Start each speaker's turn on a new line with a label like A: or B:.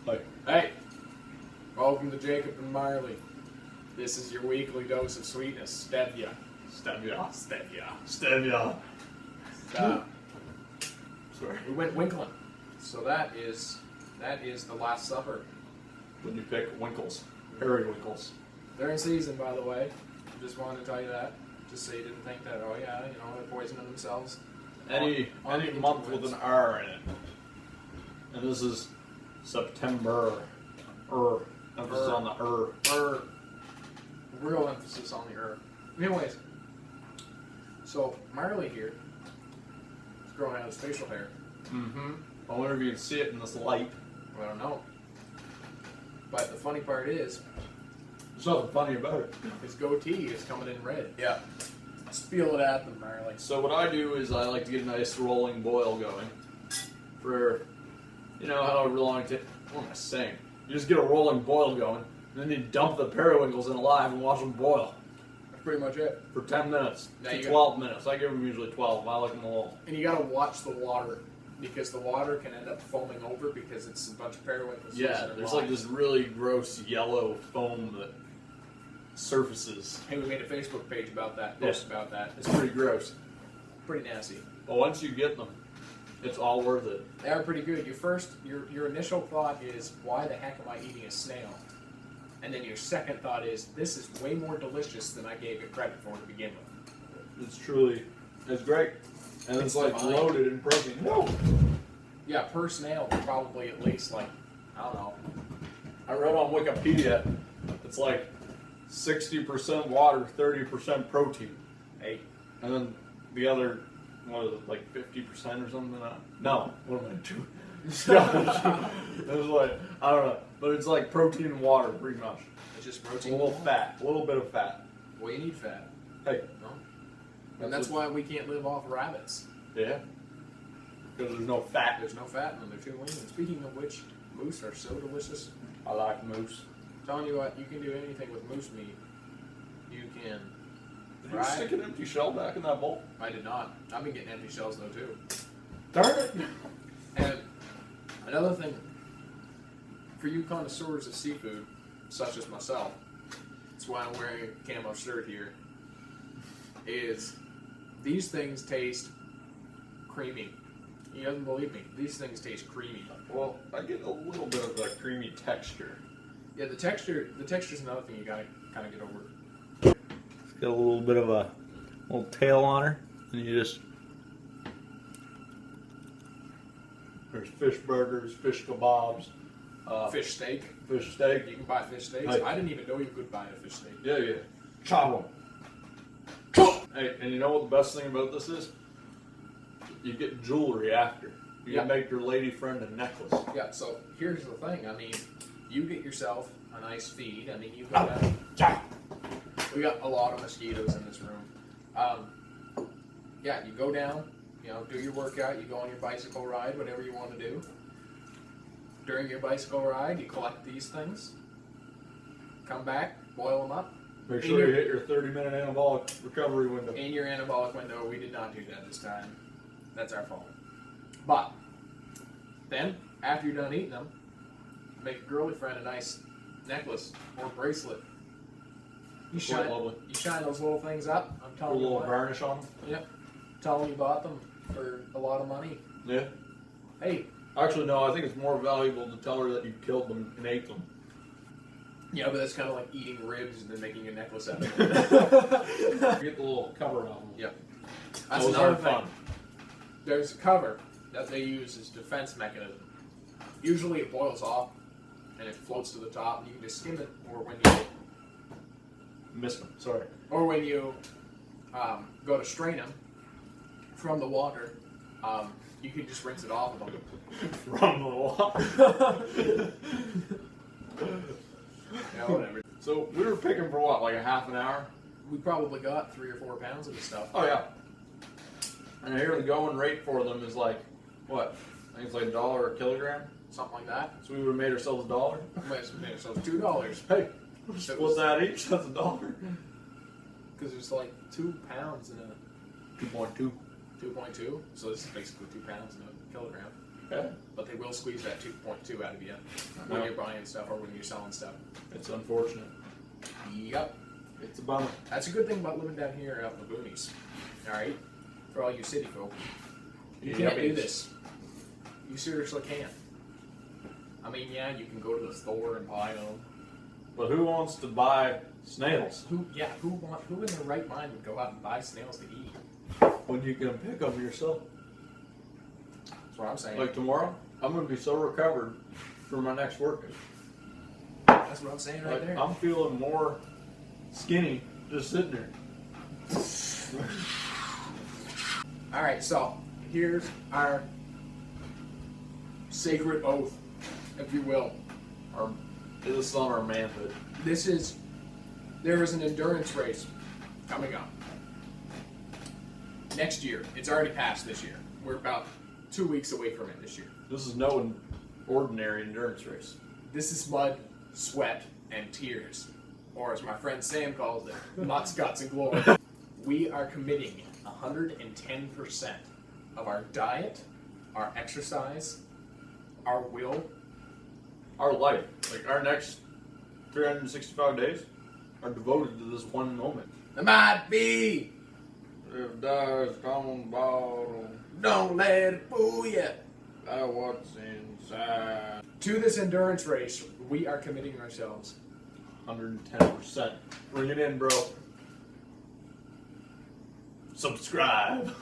A: Hey, welcome to Jacob and Marley. This is your weekly dose of sweetness. Stevia.
B: Stevia. Sorry.
A: We went winkling. So that is the Last Supper.
B: When you pick winkles, periwinkles.
A: They're in season, by the way. Just wanted to tell you that, just so you didn't think that. Oh yeah, they're poisoning themselves.
B: Any month with an R in it. And this is September. Emphasis on the
A: Real emphasis on the Anyways, so Marley here is growing out his facial hair.
B: Mm-hmm. I wonder if you can see it in this light.
A: I don't know. But the funny part is,
B: There's nothing funny about it.
A: his goatee is coming in red. Yeah. Spiel it at them, Marley.
B: So what I do is I like to get a nice rolling boil going for, however long it takes. What am I saying? You just get a rolling boil going, and then you dump the periwinkles in alive and watch them boil.
A: That's pretty much it.
B: For 10 minutes
A: Now
B: to
A: you
B: 12 minutes. I give them usually 12. I like them a little.
A: And you gotta watch the water, because the water can end up foaming over because it's a bunch of periwinkles.
B: Yeah, there's like this really gross yellow foam that surfaces.
A: Hey, we made a Facebook page about that.
B: Yeah.
A: Post about that.
B: It's pretty gross.
A: Pretty nasty.
B: But once you get them, it's all worth it.
A: They are pretty good. Your initial thought is, why the heck am I eating a snail? And then your second thought is, this is way more delicious than I gave it credit for to begin with.
B: It's great. And it's like
A: divine.
B: loaded in protein. No!
A: Yeah, per snail, probably at least like, I don't know.
B: I read on Wikipedia, it's like 60% water, 30% protein.
A: Hey,
B: And then the other, what is it, like 50% or something? No, what am I doing? It was like, I don't know. But it's like protein and water, pretty much.
A: it's just
B: A
A: protein.
B: little fat, a little bit of fat.
A: Well, you need fat.
B: Hey.
A: No? And that's why we can't live off rabbits.
B: Yeah. Because there's no fat.
A: There's no fat in them. They're too lean. And speaking of which, moose are so delicious.
B: I like moose.
A: I'm telling you what, you can do anything with moose meat. You can
B: Did you
A: fry.
B: stick an empty shell back in that bowl?
A: I did not. I've been getting empty shells though too.
B: Darn it!
A: And another thing, for you connoisseurs of seafood, such as myself, that's why I'm wearing a camo shirt here, is these things taste creamy. You doesn't believe me. These things taste creamy.
B: Well, I get a little bit of a creamy texture.
A: Yeah, the texture's another thing you gotta kind of get over.
B: It's got a little bit of a little tail on her, and you just. There's fish burgers, fish kebabs,
A: Fish steak.
B: fish steak.
A: You can buy fish steaks.
B: Hey.
A: I didn't even know you could buy a fish steak.
B: Yeah, yeah. Chop them. Hey, and you know what the best thing about this is? You get jewelry after. You can make your lady friend a necklace.
A: Yeah, so here's the thing. I mean, you get yourself a nice feed. I mean, you've got we got a lot of mosquitoes in this room. Yeah, you go down, do your workout, you go on your bicycle ride, whatever you want to do. During your bicycle ride, you collect these things, come back, boil them up.
B: Make sure you hit your 30-minute anabolic recovery window.
A: In your anabolic window, we did not do that this time. That's our fault. But then, after you're done eating them, make your girly friend a nice necklace or bracelet. You shine those little things up. I'm
B: Put a
A: telling you
B: little
A: what.
B: varnish on them.
A: Yep. Tell them you bought them for a lot of money.
B: Yeah.
A: Hey.
B: Actually, no. I think it's more valuable to tell her that you killed them and ate them.
A: Yeah, but that's kind of like eating ribs and then making a necklace out of it.
B: Get the little cover on them.
A: Yep. That's
B: Those
A: another
B: aren't
A: thing.
B: fun.
A: There's a cover that they use as defense mechanism. Usually it boils off and it floats to the top and you can just skim it, or when you go to strain them from the water, you can just rinse it off of them.
B: From the water.
A: Yeah, whatever.
B: So we were picking for what, like a half an hour?
A: We probably got 3 or 4 pounds of this stuff.
B: Oh yeah. And here the going rate for them is like, what? I think it's like $1 a kilogram.
A: Something like that.
B: So we would have made ourselves $1.
A: Made ourselves $2.
B: Hey, split that each. That's $1.
A: Because there's like 2 pounds in a
B: 2.2.
A: 2.2. So this is basically 2 pounds in a kilogram.
B: Okay.
A: but they will squeeze that 2.2 out of you when you're buying stuff or when you're selling stuff.
B: It's unfortunate.
A: Yep.
B: It's a bummer.
A: That's a good thing about living down here out in the boonies. All right, for all you city folk, you can't do this. You seriously can't. I mean, yeah, you can go to the store and buy them.
B: But who wants to buy snails
A: Who in their right mind would go out and buy snails to eat?
B: when you can pick them yourself?
A: That's what I'm saying.
B: Like tomorrow, I'm going to be so recovered for my next workout.
A: That's what I'm saying right there.
B: I'm feeling more skinny just sitting there.
A: All right, so here's our sacred oath, if you will.
B: This is on our manhood.
A: There is an endurance race coming up next year. It's already passed this year. We're about 2 weeks away from it this year.
B: This is no ordinary endurance race.
A: This is mud, sweat, and tears, or as my friend Sam calls it, mud, scots, and glory. We are committing 110% of our diet, our exercise, our will,
B: Our life, like our next 365 days, are devoted to this one moment.
A: There might be.
B: If there's gone bottle,
A: Don't let it fool you.
B: that's what's inside.
A: To this endurance race, we are committing ourselves.
B: 110%. Bring it in, bro. Subscribe.